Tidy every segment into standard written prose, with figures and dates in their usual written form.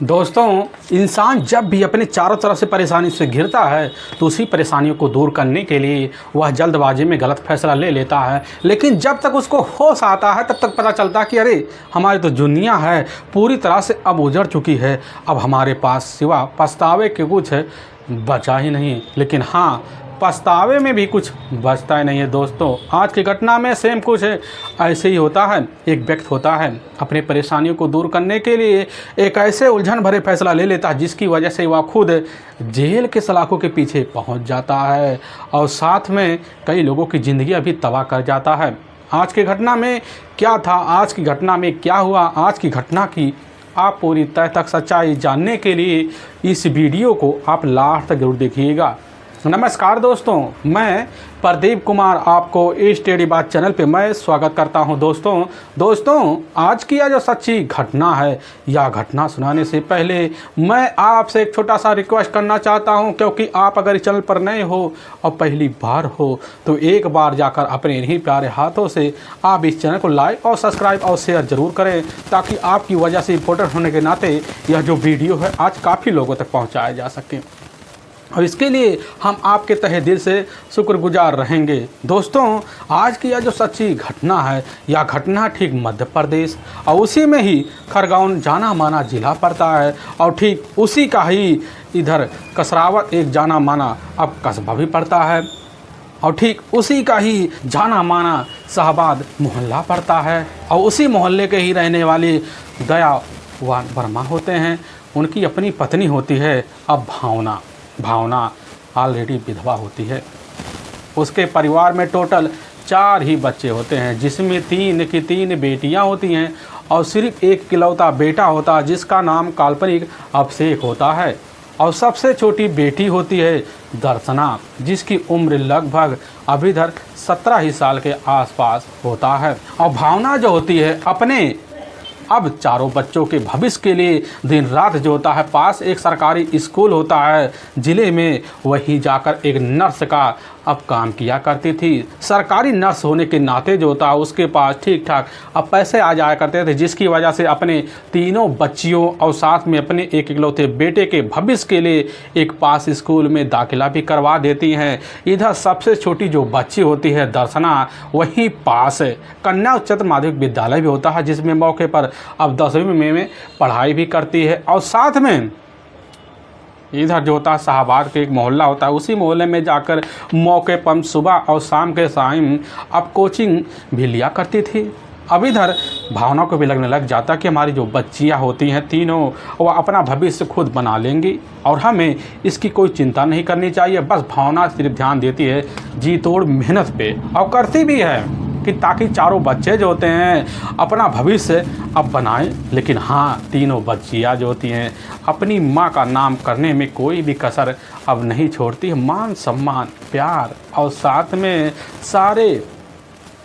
दोस्तों, इंसान जब भी अपने चारों तरफ से परेशानी से घिरता है तो उसी परेशानियों को दूर करने के लिए वह जल्दबाजी में गलत फैसला ले लेता है। लेकिन जब तक उसको होश आता है तब तक पता चलता है कि अरे हमारी तो दुनिया है पूरी तरह से अब उजड़ चुकी है। अब हमारे पास सिवा पछतावे के कुछ बचा ही नहीं। लेकिन हाँ, पछतावे में भी कुछ बचता ही नहीं है। दोस्तों, आज की घटना में सेम कुछ ऐसे ही होता है। एक व्यक्ति होता है अपनी परेशानियों को दूर करने के लिए एक ऐसे उलझन भरे फैसला ले लेता है जिसकी वजह से वह खुद जेल के सलाखों के पीछे पहुंच जाता है और साथ में कई लोगों की ज़िंदगी भी तबाह कर जाता है। आज की घटना में क्या था, आज की घटना में क्या हुआ, आज की घटना की आप पूरी तह तक सच्चाई जानने के लिए इस वीडियो को आप लास्ट तक जरूर देखिएगा। नमस्कार दोस्तों, मैं प्रदीप कुमार आपको इस टेढ़ी बात चैनल पे मैं स्वागत करता हूं। दोस्तों आज की यह जो सच्ची घटना है, यह घटना सुनाने से पहले मैं आपसे एक छोटा सा रिक्वेस्ट करना चाहता हूं, क्योंकि आप अगर इस चैनल पर नए हो और पहली बार हो तो एक बार जाकर अपने इन्हीं प्यारे हाथों से आप इस चैनल को लाइक और सब्सक्राइब और शेयर ज़रूर करें, ताकि आपकी वजह से इम्पोर्टेंट होने के नाते यह जो वीडियो है आज काफ़ी लोगों तक पहुँचाया जा सके और इसके लिए हम आपके तहे दिल से शुक्रगुजार रहेंगे। दोस्तों, आज की यह जो सच्ची घटना है, यह घटना ठीक मध्य प्रदेश और उसी में ही खरगोन जाना माना जिला पड़ता है और ठीक उसी का ही इधर कसरावत एक जाना माना अब कस्बा भी पड़ता है और ठीक उसी का ही जाना माना शाहबाद मोहल्ला पड़ता है और उसी मोहल्ले के ही रहने वाली दया वर्मा होते हैं। उनकी अपनी पत्नी होती है अब भावना ऑलरेडी विधवा होती है। उसके परिवार में टोटल 4 ही बच्चे होते हैं, जिसमें 3 की 3 बेटियां होती हैं और सिर्फ एक इकलौता बेटा होता है जिसका नाम काल्पनिक अभिषेक होता है। और सबसे छोटी बेटी होती है दर्शना, जिसकी उम्र लगभग अभी इधर 17 ही साल के आसपास होता है। और भावना जो होती है अपने अब चारों बच्चों के भविष्य के लिए दिन रात जो होता है, पास एक सरकारी स्कूल होता है ज़िले में, वहीं जाकर एक नर्स का अब काम किया करती थी। सरकारी नर्स होने के नाते जो होता है उसके पास ठीक ठाक अब पैसे आ जाया करते थे, जिसकी वजह से अपने तीनों बच्चियों और साथ में अपने एक इकलौते बेटे के भविष्य के लिए एक पास स्कूल में दाखिला भी करवा देती हैं। इधर सबसे छोटी जो बच्ची होती है दर्शना, वहीं पास कन्या उच्चतर माध्यमिक विद्यालय भी होता है, जिसमें मौके पर अब 10वीं में पढ़ाई भी करती है। और साथ में इधर जो होता है शाहबाद के एक मोहल्ला होता है, उसी मोहल्ले में जाकर मौके पर सुबह और शाम के टाइम अब कोचिंग भी लिया करती थी। अब इधर भावना को भी लगने लग जाता कि हमारी जो बच्चियां होती हैं तीनों, वह अपना भविष्य खुद बना लेंगी और हमें इसकी कोई चिंता नहीं करनी चाहिए। बस भावना सिर्फ ध्यान देती है जी तोड़ मेहनत पे और करती भी है कि ताकि चारों बच्चे जो होते हैं अपना भविष्य अब बनाएं। लेकिन हाँ, तीनों बच्चियाँ जो होती हैं अपनी माँ का नाम करने में कोई भी कसर अब नहीं छोड़ती है। मान सम्मान प्यार और साथ में सारे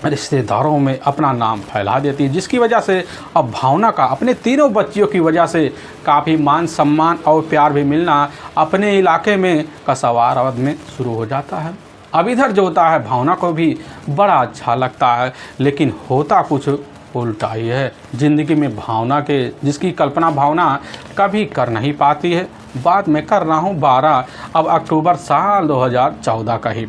रिश्तेदारों में अपना नाम फैला देती है, जिसकी वजह से अब भावना का अपने तीनों बच्चियों की वजह से काफ़ी मान सम्मान और प्यार भी मिलना अपने इलाके में कसावाराबाद में शुरू हो जाता है। अब इधर जो होता है भावना को भी बड़ा अच्छा लगता है, लेकिन होता कुछ उल्टा ही है। ज़िंदगी में भावना के जिसकी कल्पना भावना कभी कर नहीं पाती है। बात मैं कर रहा हूँ 12 अक्टूबर साल 2014 का ही।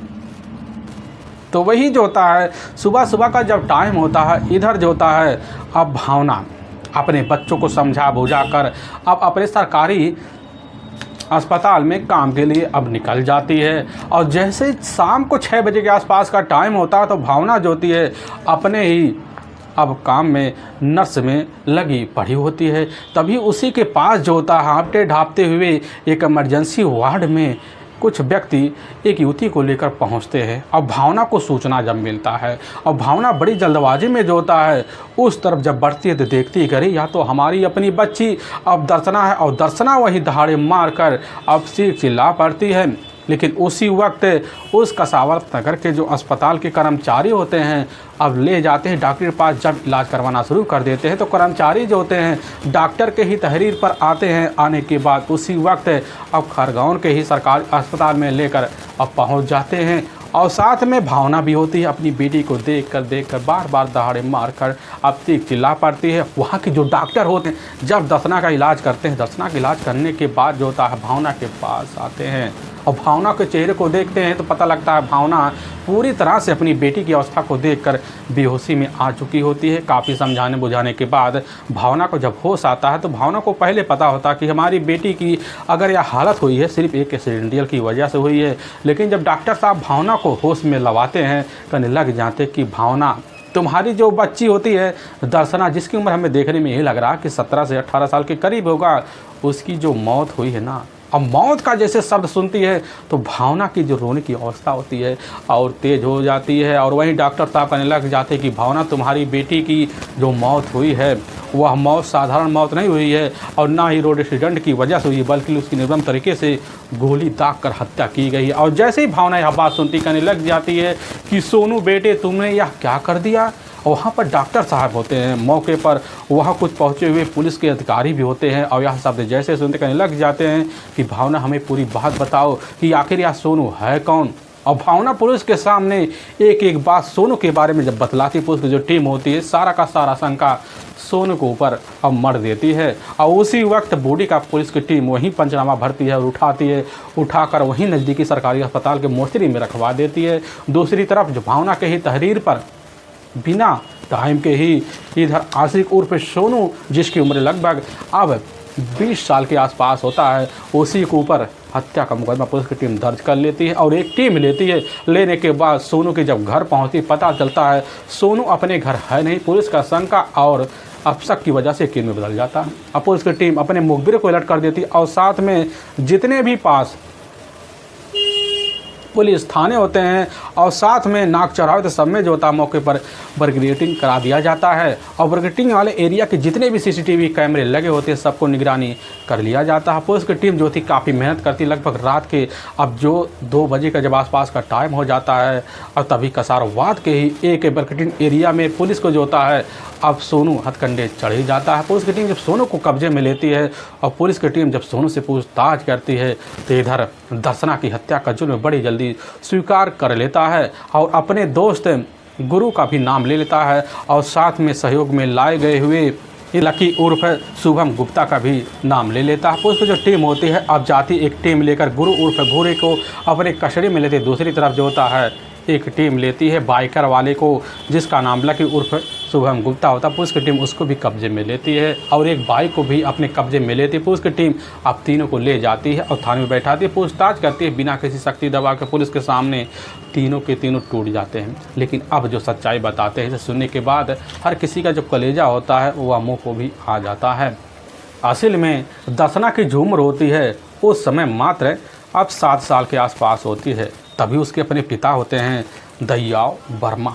तो वही जो होता है सुबह का जब टाइम होता है, इधर जो होता है अब भावना अपने बच्चों को समझा बुझा कर अब अपने सरकारी अस्पताल में काम के लिए अब निकल जाती है। और जैसे शाम को 6 बजे के आसपास का टाइम होता है तो भावना जो होती है अपने ही अब काम में नर्स में लगी पड़ी होती है। तभी उसी के पास जो होता है हाँफते ढाँपते हुए एक इमरजेंसी वार्ड में कुछ व्यक्ति एक युवती को लेकर पहुंचते हैं और भावना को सूचना जब मिलता है और भावना बड़ी जल्दबाजी में जो होता है उस तरफ जब बढ़ती है तो देखती है करी या तो हमारी अपनी बच्ची अब दर्शना है और दर्शना वही दहाड़े मार कर अब सिर चिल्ला पड़ती है। लेकिन उसी वक्त उस कसावत नगर के जो अस्पताल के कर्मचारी होते हैं अब ले जाते हैं डॉक्टर के पास। जब इलाज करवाना शुरू कर देते हैं तो कर्मचारी जो होते हैं डॉक्टर के ही तहरीर पर आते हैं। आने के बाद उसी वक्त अब खरगोन के ही सरकारी अस्पताल में लेकर अब पहुंच जाते हैं और साथ में भावना भी होती है। अपनी बेटी को देख कर बार बार दहाड़े मार कर अब चीख चिल्ला पड़ती है। वहाँ के जो डॉक्टर होते हैं जब दर्शना का इलाज करते हैं, दर्शना का इलाज करने के बाद जो होता है भावना के पास आते हैं और भावना के चेहरे को देखते हैं तो पता लगता है भावना पूरी तरह से अपनी बेटी की अवस्था को देखकर बेहोशी में आ चुकी होती है। काफ़ी समझाने बुझाने के बाद भावना को जब होश आता है तो भावना को पहले पता होता है कि हमारी बेटी की अगर यह हालत हुई है सिर्फ एक एक्सीडेंटल की वजह से हुई है। लेकिन जब डॉक्टर साहब भावना को होश में लवाते हैं कहने लग जाते कि भावना, तुम्हारी जो बच्ची होती है दर्शना, जिसकी उम्र हमें देखने में यही लग रहा है कि 17 से 18 साल के करीब होगा, उसकी जो मौत हुई है ना, अब मौत का जैसे शब्द सुनती है तो भावना की जो रोने की अवस्था होती है और तेज़ हो जाती है। और वहीं डॉक्टर साहब कहने लग जाते हैं कि भावना, तुम्हारी बेटी की जो मौत हुई है वह मौत साधारण मौत नहीं हुई है और ना ही रोड एक्सीडेंट की वजह से हुई, बल्कि उसकी निर्मम तरीके से गोली दाग कर हत्या की गई है। और जैसे ही भावना यह बात सुनती कहने लग जाती है कि सोनू बेटे, तुमने यह क्या कर दिया। और वहाँ पर डॉक्टर साहब होते हैं मौके पर, वहाँ कुछ पहुँचे हुए पुलिस के अधिकारी भी होते हैं और यह शब्द जैसे सुनते कहने लग जाते हैं कि भावना, हमें पूरी बात बताओ कि आखिर यह सोनू है कौन। और भावना पुलिस के सामने एक एक बात सोनू के बारे में जब बतलाती, पुलिस की जो टीम होती है सारा का सारा शंका सोनू के ऊपर अब मर देती है। और उसी वक्त बॉडी का पुलिस की टीम वहीं पंचनामा भरती है और उठाती है, उठाकर वहीं नज़दीकी सरकारी अस्पताल के मोर्चरी में रखवा देती है। दूसरी तरफ जो भावना के ही तहरीर पर बिना टाइम के ही इधर आशिक उर्फ सोनू, जिसकी उम्र लगभग अब 20 साल के आसपास होता है, उसी के ऊपर हत्या का मुकदमा पुलिस की टीम दर्ज कर लेती है। और एक टीम लेती है, लेने के बाद सोनू के जब घर पहुंचती पता चलता है सोनू अपने घर है नहीं। पुलिस का शंका और अफसक की वजह से यकीन में बदल जाता है। अब पुलिस की टीम अपने मुखबिर को अलर्ट कर देती है और साथ में जितने भी पास पुलिस थाने होते हैं और साथ में नाक चढ़ावे तो सब में जो होता है मौके पर बर्गेटिंग करा दिया जाता है। और बर्गेटिंग वाले एरिया के जितने भी सीसीटीवी कैमरे लगे होते हैं सबको निगरानी कर लिया जाता है। पुलिस की टीम जो थी काफ़ी मेहनत करती, लगभग रात के अब जो 2 बजे का जब आसपास का टाइम हो जाता है और तभी कसारवाद के ही एक बर्गेटिंग एरिया में पुलिस को जो होता है अब सोनू हथकंडे चढ़ ही जाता है। पुलिस की टीम जब सोनू को कब्जे में लेती है और पुलिस की टीम जब सोनू से पूछताछ करती है तो इधर दर्शना की हत्या का जुर्म बड़ी जल्दी स्वीकार कर लेता है और अपने दोस्त गुरु का भी नाम ले लेता है और साथ में सहयोग में लाए गए हुए लकी उर्फ शुभम गुप्ता का भी नाम ले लेता है। पुलिस की जो टीम होती है अब जाती एक टीम लेकर गुरु उर्फ भूरे को अपने कस्टडी में लेते। दूसरी तरफ जो होता है एक टीम लेती है बाइकर वाले को, जिसका नाम लकी उर्फ शुभम गुप्ता होता है। पुलिस की टीम उसको भी कब्जे में लेती है और एक बाइक को भी अपने कब्जे में लेती है। पुलिस की टीम अब तीनों को ले जाती है और थाने में बैठाती है, पूछताछ करती है। बिना किसी सख्ती दबा के पुलिस के सामने तीनों के तीनों टूट जाते हैं। लेकिन अब जो सच्चाई बताते हैं इसे सुनने के बाद हर किसी का जो कलेजा होता है वह मुँह को भी आ जाता है। असल में दर्शना की जो उम्र होती है उस समय मात्र अब 7 साल के आसपास होती है। तभी उसके अपने पिता होते हैं दयाव वर्मा,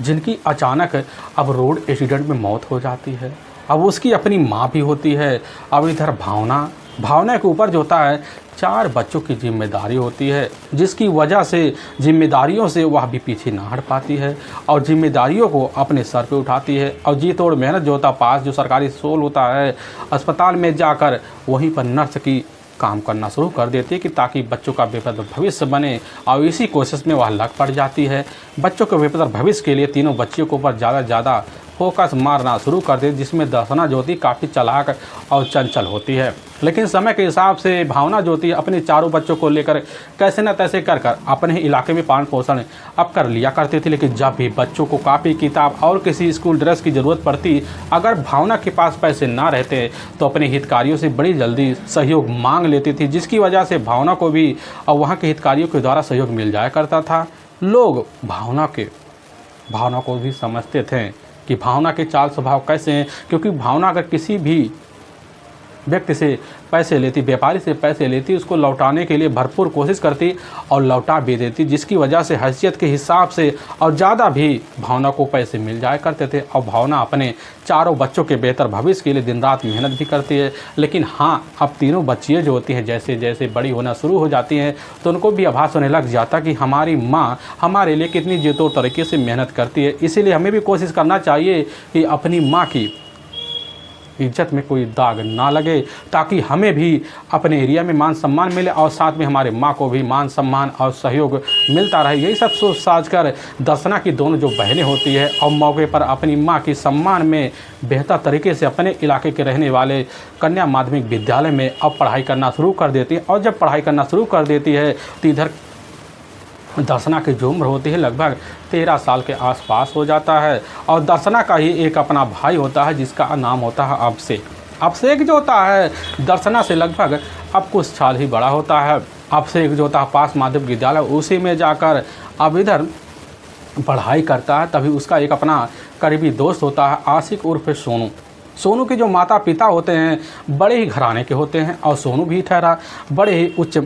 जिनकी अचानक अब रोड एक्सीडेंट में मौत हो जाती है। अब उसकी अपनी माँ भी होती है। अब इधर भावना के ऊपर जो होता है 4 बच्चों की जिम्मेदारी होती है, जिसकी वजह से जिम्मेदारियों से वह भी पीछे ना हट पाती है और जिम्मेदारियों को अपने सर पे उठाती है। और जी तोड़ मेहनत जो होता पास जो सरकारी स्कूल होता है अस्पताल में जाकर वहीं पर नर्स की काम करना शुरू कर देती है कि ताकि बच्चों का बेहतर भविष्य बने। और इसी कोशिश में वह लग पड़ जाती है। बच्चों के बेहतर भविष्य के लिए तीनों बच्चियों के ऊपर ज़्यादा से ज़्यादा फोकस मारना शुरू कर देती, जिसमें दर्शना जो होती काफ़ी चालाक और चंचल होती है। लेकिन समय के हिसाब से भावना जो होती है अपने चारों बच्चों को लेकर कैसे न तैसे कर अपने ही इलाके में पालन पोषण अब कर लिया करती थी। लेकिन जब भी बच्चों को कापी किताब और किसी स्कूल ड्रेस की ज़रूरत पड़ती, अगर भावना के पास पैसे ना रहते तो अपने हितकारियों से बड़ी जल्दी सहयोग मांग लेती थी, जिसकी वजह से भावना को भी और वहाँ के हितकारियों के द्वारा सहयोग मिल जाया करता था। लोग भावना को भी समझते थे कि भावना के चाल स्वभाव कैसे हैं, क्योंकि भावना अगर किसी भी व्यक्ति से पैसे लेती, व्यापारी से पैसे लेती, उसको लौटाने के लिए भरपूर कोशिश करती और लौटा भी देती, जिसकी वजह से हैसियत के हिसाब से और ज़्यादा भी भावना को पैसे मिल जाया करते थे। और भावना अपने चारों बच्चों के बेहतर भविष्य के लिए दिन रात मेहनत भी करती है। लेकिन हाँ, अब तीनों बच्चियाँ जो होती हैं जैसे जैसे बड़ी होना शुरू हो जाती हैं तो उनको भी आभास होने लग जाता कि हमारी माँ हमारे लिए कितनी जी तौर तरीके से मेहनत करती है। इसीलिए हमें भी कोशिश करना चाहिए कि अपनी माँ की इज्जत में कोई दाग ना लगे, ताकि हमें भी अपने एरिया में मान सम्मान मिले और साथ में हमारे माँ को भी मान सम्मान और सहयोग मिलता रहे। यही सब सोच साझ कर दर्शना की दोनों जो बहनें होती है और मौके पर अपनी माँ की सम्मान में बेहतर तरीके से अपने इलाके के रहने वाले कन्या माध्यमिक विद्यालय में अब पढ़ाई करना शुरू कर देती है। और जब पढ़ाई करना शुरू कर देती है तो इधर दर्शना की जो उम्र होती है लगभग 13 साल के आसपास हो जाता है। और दर्शना का ही एक अपना भाई होता है जिसका नाम होता है अभिषेक। अभिषेक जो होता है दर्शना से लगभग अब कुछ साल ही बड़ा होता है। अभिषेक जो होता है पास माध्यमिक विद्यालय उसी में जाकर अब इधर पढ़ाई करता है। तभी उसका एक अपना करीबी दोस्त होता है आशिक उर्फ सोनू। सोनू के जो माता पिता होते हैं बड़े ही घराने के होते हैं और सोनू भी ठहरा बड़े ही उच्च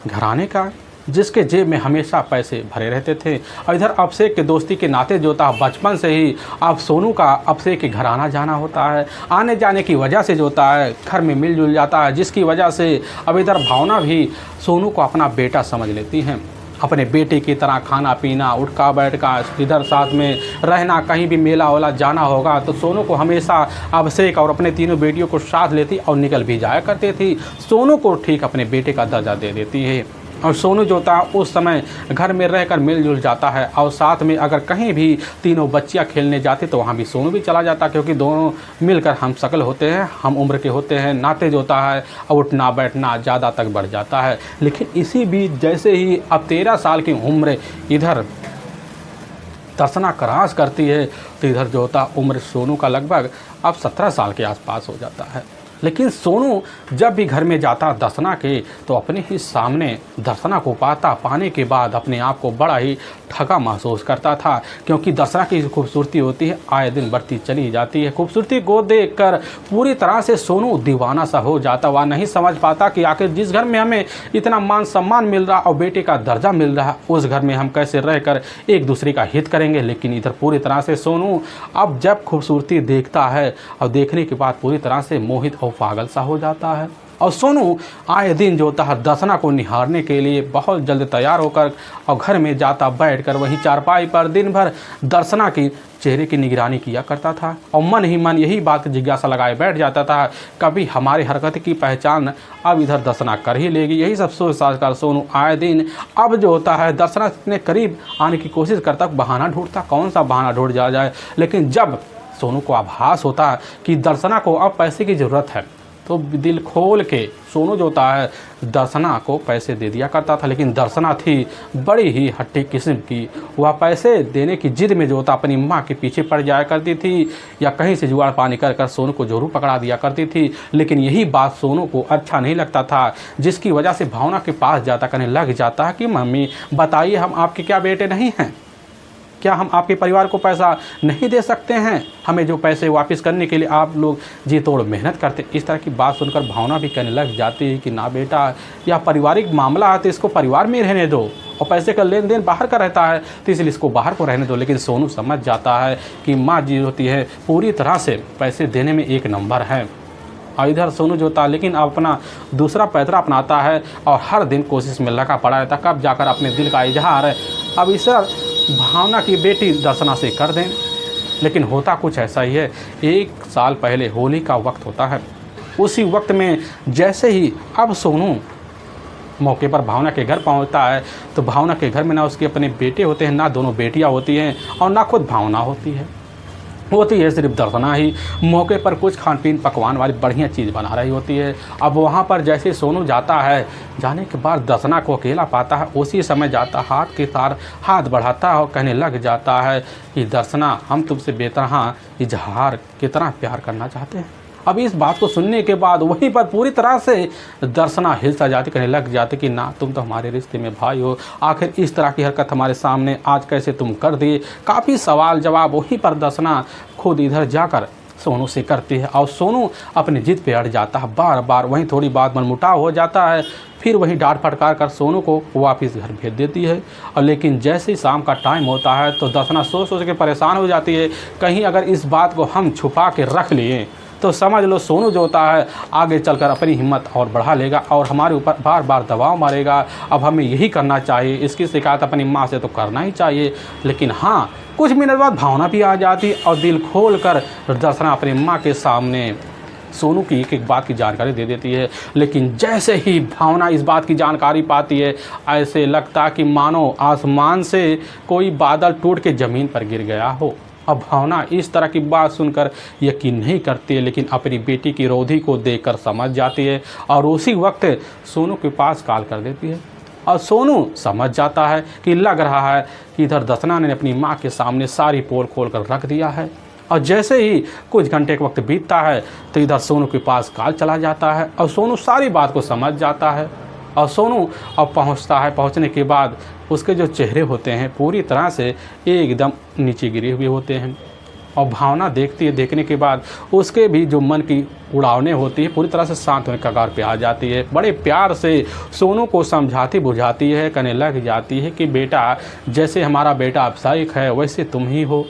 घराने का, जिसके जेब में हमेशा पैसे भरे रहते थे। और इधर अभिषेक के दोस्ती के नाते जो था बचपन से ही अब सोनू का अभिषेक के घर आना जाना होता है। आने जाने की वजह से जो होता है घर में मिलजुल जाता है, जिसकी वजह से अब इधर भावना भी सोनू को अपना बेटा समझ लेती हैं। अपने बेटे की तरह खाना पीना उठका बैठका इधर साथ में रहना, कहीं भी मेला वेला जाना होगा तो सोनू को हमेशा अभिषेक और अपने तीनों बेटियों को साथ लेती और निकल भी जाया करती थी। सोनू को ठीक अपने बेटे का दर्जा दे देती है। और सोनू जो था उस समय घर में रहकर मिलजुल जाता है और साथ में अगर कहीं भी तीनों बच्चियां खेलने जाती तो वहाँ भी सोनू भी चला जाता, क्योंकि दोनों मिलकर हम शकल होते हैं, हम उम्र के होते हैं, नाते जो होता है उठना बैठना ज़्यादा तक बढ़ जाता है। लेकिन इसी बीच जैसे ही अब 13 साल की उम्र इधर दर्शना क्रॉस करती है तो इधर जो होता उम्र सोनू का लगभग अब 17 साल के आसपास हो जाता है। लेकिन सोनू जब भी घर में जाता दर्शना के तो अपने ही सामने दर्शना को पाने के बाद अपने आप को बड़ा ही ठगा महसूस करता था, क्योंकि दर्शना की खूबसूरती होती है आए दिन बढ़ती चली जाती है। खूबसूरती को देखकर पूरी तरह से सोनू दीवाना सा हो जाता। वह नहीं समझ पाता कि आखिर जिस घर में हमें इतना मान सम्मान मिल रहा और बेटे का दर्जा मिल रहा उस घर में हम कैसे रहकर एक दूसरे का हित करेंगे। लेकिन इधर पूरी तरह से सोनू अब जब खूबसूरती देखता है और देखने के बाद पूरी तरह से मोहित और पागल सा हो जाता है। और सोनू आए दिन जो होता है दर्शना को निहारने के लिए बहुत जल्द तैयार होकर और घर में जाता बैठकर वहीं चारपाई पर दिन भर दर्शना की चेहरे की निगरानी किया करता था और मन ही मन यही बात जिज्ञासा लगाए बैठ जाता था कभी हमारी हरकत की पहचान अब इधर दर्शना कर ही लेगी। यही सब सोच साझ कर सोनू आए दिन अब जो होता है दर्शना के करीब आने की कोशिश करता, बहाना ढूंढता, कौन सा बहाना ढूंढ जाए। लेकिन जब सोनू को आभास होता कि दर्शना को अब पैसे की ज़रूरत है तो दिल खोल के सोनू जो होता है दर्शना को पैसे दे दिया करता था। लेकिन दर्शना थी बड़ी ही हट्टी किस्म की, वह पैसे देने की जिद में जो होता अपनी माँ के पीछे पड़ जाया करती थी या कहीं से जुगाड़ पानी कर कर सोनू को जरूर पकड़ा दिया करती थी। लेकिन यही बात सोनू को अच्छा नहीं लगता था, जिसकी वजह से भावना के पास जाता कहने लग जाता है कि मम्मी बताइए हम आपके क्या बेटे नहीं हैं, क्या हम आपके परिवार को पैसा नहीं दे सकते हैं, हमें जो पैसे वापस करने के लिए आप लोग जी तोड़ मेहनत करते। इस तरह की बात सुनकर भावना भी कहने लग जाती है कि ना बेटा यह पारिवारिक मामला है तो इसको परिवार में रहने दो और पैसे का लेन देन बाहर का रहता है तो इसलिए इसको बाहर को रहने दो। लेकिन सोनू समझ जाता है कि माँ जी होती है पूरी तरह से पैसे देने में एक नंबर है। और इधर सोनू जो था लेकिन अपना दूसरा पैतरा अपनाता है और हर दिन कोशिश में लगा पड़ा रहता कब जाकर अपने दिल का इजहार अब इस भावना की बेटी दर्शना से कर दें। लेकिन होता कुछ ऐसा ही है, 1 साल पहले होली का वक्त होता है। उसी वक्त में जैसे ही अब सोनू मौके पर भावना के घर पहुंचता है तो भावना के घर में ना उसके अपने बेटे होते हैं, ना दोनों बेटियां होती हैं और ना खुद भावना होती है सिर्फ दर्शना ही मौके पर कुछ खान पीन पकवान वाली बढ़िया चीज़ बना रही होती है। अब वहाँ पर जैसे सोनू जाता है, जाने के बाद दर्शना को अकेला पाता है, उसी समय जाता हाथ के तार हाथ बढ़ाता है और कहने लग जाता है कि दर्शना हम तुमसे बेतरहा इजहार कितना प्यार करना चाहते हैं। अब इस बात को सुनने के बाद वहीं पर पूरी तरह से दर्शना हिल सा जाती, कहने लग जाती कि ना तुम तो हमारे रिश्ते में भाई हो, आखिर इस तरह की हरकत हमारे सामने आज कैसे तुम कर दिए। काफ़ी सवाल जवाब वहीं पर दर्शना खुद इधर जाकर सोनू से करती है और सोनू अपनी जिद पे अड़ जाता है बार बार। वहीं थोड़ी बात मनमुटाव हो जाता है, फिर वहीं डांट फटकार कर सोनू को वापस घर भेज देती है। और लेकिन जैसे ही शाम का टाइम होता है तो दर्शना सोच सोच के परेशान हो जाती है, कहीं अगर इस बात को हम छुपा के रख लिए तो समझ लो सोनू जो होता है आगे चलकर अपनी हिम्मत और बढ़ा लेगा और हमारे ऊपर बार बार दबाव मारेगा। अब हमें यही करना चाहिए, इसकी शिकायत अपनी माँ से तो करना ही चाहिए। लेकिन हाँ, कुछ मिनट बाद भावना भी आ जाती और दिल खोल कर दर्शना अपनी माँ के सामने सोनू की एक एक बात की जानकारी दे देती है। लेकिन जैसे ही भावना इस बात की जानकारी पाती है, ऐसे लगता कि मानो आसमान से कोई बादल टूट के ज़मीन पर गिर गया हो। अब भावना इस तरह की बात सुनकर यकीन नहीं करती है, लेकिन अपनी बेटी की रोधी को देखकर समझ जाती है और उसी वक्त सोनू के पास कॉल कर देती है। और सोनू समझ जाता है कि लग रहा है कि इधर दसना ने अपनी माँ के सामने सारी पोल खोल कर रख दिया है। और जैसे ही कुछ घंटे का वक्त बीतता है तो इधर सोनू के पास कॉल चला जाता है और सोनू सारी बात को समझ जाता है। और सोनू अब पहुंचता है। पहुंचने के बाद उसके जो चेहरे होते हैं पूरी तरह से एकदम नीचे गिरे हुए होते हैं। और भावना देखती है, देखने के बाद उसके भी जो मन की उड़ावने होती है पूरी तरह से शांत होने कगार पे आ जाती है। बड़े प्यार से सोनू को समझाती बुझाती है, कहने लग जाती है कि बेटा, जैसे हमारा बेटा अफसाइक है वैसे तुम ही हो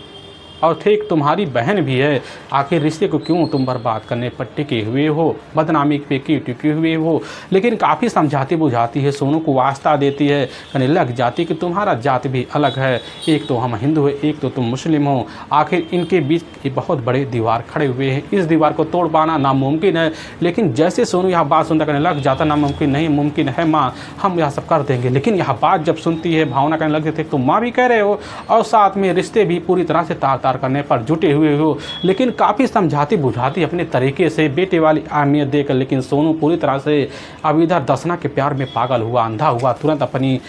और ठीक तुम्हारी बहन भी है। आखिर रिश्ते को क्यों तुम बर्बाद करने पर टिके हुए हो, बदनामी पे की टिके हुए हो। लेकिन काफ़ी समझाती बुझाती है, सोनू को वास्ता देती है, कहने लग जाती कि तुम्हारा जात भी अलग है, एक तो हम हिंदू है, एक तो तुम मुस्लिम हो। आखिर इनके बीच एक बहुत बड़े दीवार खड़े हुए हैं, इस दीवार को तोड़ पाना नामुमकिन है। लेकिन जैसे सोनू यह बात सुनता कहने लग जाता नामुमकिन नहीं, मुमकिन है माँ, हम यह सब कर देंगे। लेकिन यह बात जब सुनती है भावना कहने लग जाती है तुम माँ भी कह रहे हो और साथ में रिश्ते भी पूरी तरह से तार करने पर जुटे हुए हो। लेकिन काफ़ी समझाती बुझाती अपने तरीके से बेटे वाली अहमियत देकर, लेकिन सोनू पूरी तरह से अब इधर दसना के प्यार में पागल हुआ, अंधा हुआ। तुरंत अपनी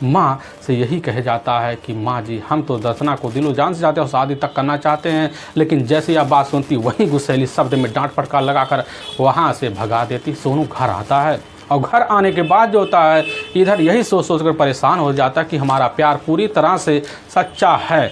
माँ से यही कह जाता है कि माँ जी, हम तो दसना को दिलो जान से चाहते हैं और शादी तक करना चाहते हैं। लेकिन जैसे यह बात सुनती वहीं गुस्सैली शब्द में डांट फटकार लगाकर वहाँ से भगा देती। सोनू घर आता है और घर आने के बाद जो होता है इधर यही सोच सोच कर परेशान हो जाता है कि हमारा प्यार पूरी तरह से सच्चा है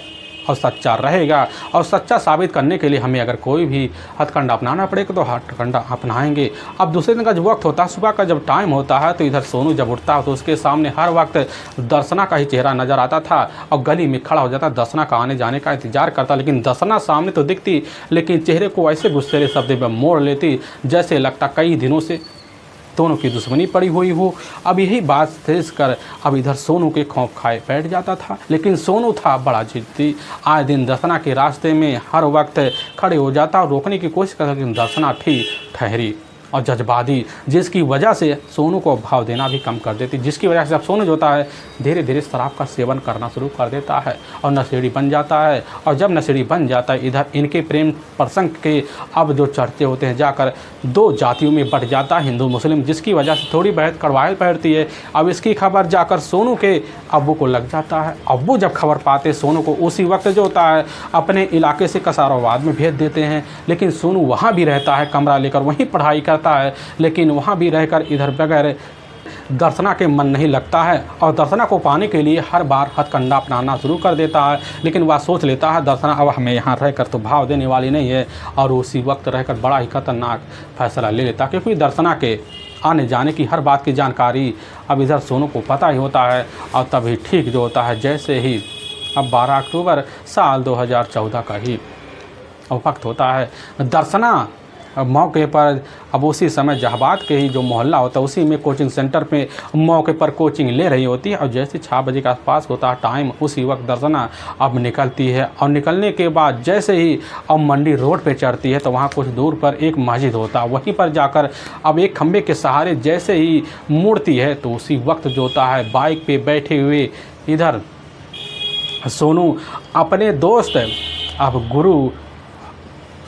और सच्चा रहेगा, और सच्चा साबित करने के लिए हमें अगर कोई भी हथकंडा अपनाना पड़ेगा तो हथकंडा अपनाएंगे। अब दूसरे दिन का जो वक्त होता है, सुबह का जब टाइम होता है, तो इधर सोनू जब उठता है तो उसके सामने हर वक्त दर्शना का ही चेहरा नज़र आता था और गली में खड़ा हो जाता, दर्शना का आने जाने का इंतजार करता। लेकिन दर्शना सामने तो दिखती, लेकिन चेहरे को ऐसे गुस्सेले शब्द में मोड़ लेती जैसे लगता कई दिनों से दोनों की दुश्मनी पड़ी हुई हो। अब यही बात तेज कर अब इधर सोनू के खौफ खाए बैठ जाता था। लेकिन सोनू था बड़ा जिद्दी, आए दिन दर्शना के रास्ते में हर वक्त खड़े हो जाता और रोकने की कोशिश करता, लेकिन दर्शना ठीक ठहरी और जज्बादी, जिसकी वजह से सोनू को भाव देना भी कम कर देती, जिसकी वजह से अब सोनू जो होता है धीरे धीरे शराब का सेवन करना शुरू कर देता है और नशेड़ी बन जाता है। और जब नशेड़ी बन जाता है इधर इनके प्रेम प्रसंग के अब जो चर्चे होते हैं जाकर दो जातियों में बढ़ जाता है, हिंदू मुस्लिम, जिसकी वजह से थोड़ी बहुत कड़वाहट बैठती है। अब इसकी खबर जाकर सोनू के अब्बू को लग जाता है। अब्बू जब खबर पाते सोनू को उसी वक्त जो होता है अपने इलाके से कसाराबाद में भेज देते हैं। लेकिन सोनू वहाँ भी रहता है, कमरा लेकर वहीं पढ़ाई करता है। लेकिन वहाँ भी रहकर इधर बगैर दर्शना के मन नहीं लगता है और दर्शना को पाने के लिए हर बार हथकंडा अपनाना शुरू कर देता है। लेकिन वह सोच लेता है दर्शना अब हमें यहाँ रहकर तो भाव देने वाली नहीं है, और उसी वक्त रहकर बड़ा ही खतरनाक फैसला ले लेता, क्योंकि दर्शना के आने जाने की हर बात की जानकारी अब इधर सोनू को पता ही होता है। और तभी ठीक जो होता है जैसे ही अब 12 अक्टूबर साल 2014 का ही वक्त होता है, दर्शना मौके पर अब उसी समय जहाबाद के ही जो मोहल्ला होता है उसी में कोचिंग सेंटर पे मौके पर कोचिंग ले रही होती है। और जैसे 6 बजे के आसपास होता है टाइम, उसी वक्त दर्शना अब निकलती है। और निकलने के बाद जैसे ही अब मंडी रोड पे चढ़ती है तो वहाँ कुछ दूर पर एक मस्जिद होता है, वहीं पर जाकर अब एक खंबे के सहारे जैसे ही मुड़ती है तो उसी वक्त जो होता है बाइक पे बैठे हुए इधर सोनू अपने दोस्त अब गुरु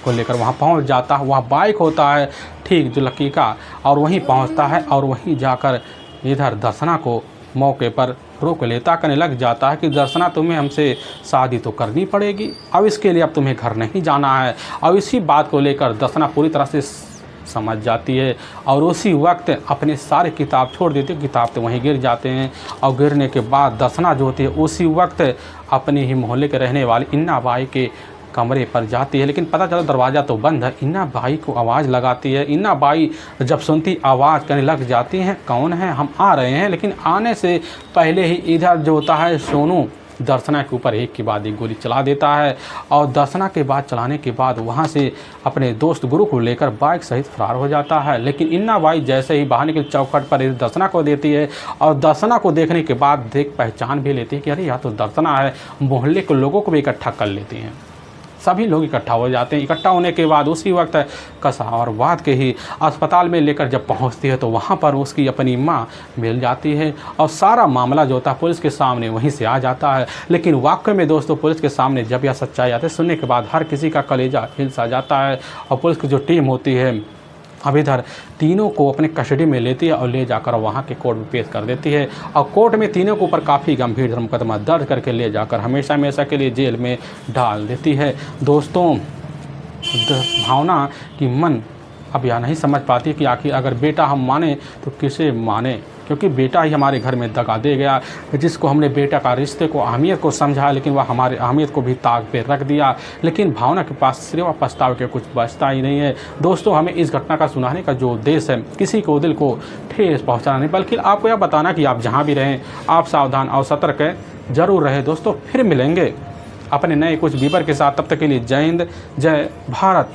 को लेकर वहाँ पहुँच जाता है। वहाँ बाइक होता है ठीक जो लकी का, और वहीं पहुँचता है और वहीं जाकर इधर दर्शना को मौके पर रोक लेता, कहने लग जाता है कि दर्शना तुम्हें हमसे शादी तो करनी पड़ेगी, अब इसके लिए अब तुम्हें घर नहीं जाना है। और इसी बात को लेकर दर्शना पूरी तरह से समझ जाती है और उसी वक्त अपने सारे किताब छोड़ देती है, किताब तो वहीं गिर जाते हैं। और गिरने के बाद दर्शना जो होती है उसी वक्त अपने ही मोहल्ले के रहने वाली इन्ना बाई के कमरे पर जाती है। लेकिन पता चला दरवाज़ा तो बंद है। इन्ना बाई को आवाज़ लगाती है। इन्ना बाई जब सुनती आवाज़ करने लग जाती हैं कौन है, हम आ रहे हैं। लेकिन आने से पहले ही इधर जो होता है सोनू दर्शना के ऊपर एक के बाद एक गोली चला देता है और दर्शना के बाद चलाने के बाद वहाँ से अपने दोस्त गुरु को लेकर बाइक सहित फरार हो जाता है। लेकिन इन्ना बाई जैसे ही बाहर निकल चौखट पर दर्शना को देती है और दर्शना को देखने के बाद देख पहचान भी लेती है कि अरे यह तो दर्शना है। मोहल्ले के लोगों को भी इकट्ठा कर लेती हैं। सभी लोग इकट्ठा हो जाते हैं। इकट्ठा होने के बाद उसी वक्त कसारवाद के ही अस्पताल में लेकर जब पहुंचती है तो वहां पर उसकी अपनी माँ मिल जाती है और सारा मामला जो होता है पुलिस के सामने वहीं से आ जाता है। लेकिन वाकई में दोस्तों पुलिस के सामने जब यह सच्चाई आती है सुनने के बाद हर किसी का कलेजा हिल सा जाता है और पुलिस की जो टीम होती है अब इधर तीनों को अपने कस्टडी में लेती है और ले जाकर वहाँ के कोर्ट में पेश कर देती है और कोर्ट में तीनों के ऊपर काफ़ी गंभीर मुकदमा दर्ज करके ले जाकर हमेशा हमेशा के लिए जेल में डाल देती है। दोस्तों भावना की मन अब यह नहीं समझ पाती कि आखिर अगर बेटा हम माने तो किसे माने, क्योंकि बेटा ही हमारे घर में दगा दे गया, जिसको हमने बेटा का रिश्ते को अहमियत को समझा लेकिन वह हमारे अहमियत को भी ताक पे रख दिया। लेकिन भावना के पास सिर्फ पछतावे के कुछ बचता ही नहीं है। दोस्तों हमें इस घटना का सुनाने का जो उद्देश्य है किसी को दिल को ठेस पहुँचाना नहीं, बल्कि आपको यह बताना कि आप जहाँ भी रहें आप सावधान और सतर्क जरूर रहे। दोस्तों फिर मिलेंगे अपने नए कुछ बीबर के साथ, तब तक के लिए जय हिंद जय भारत।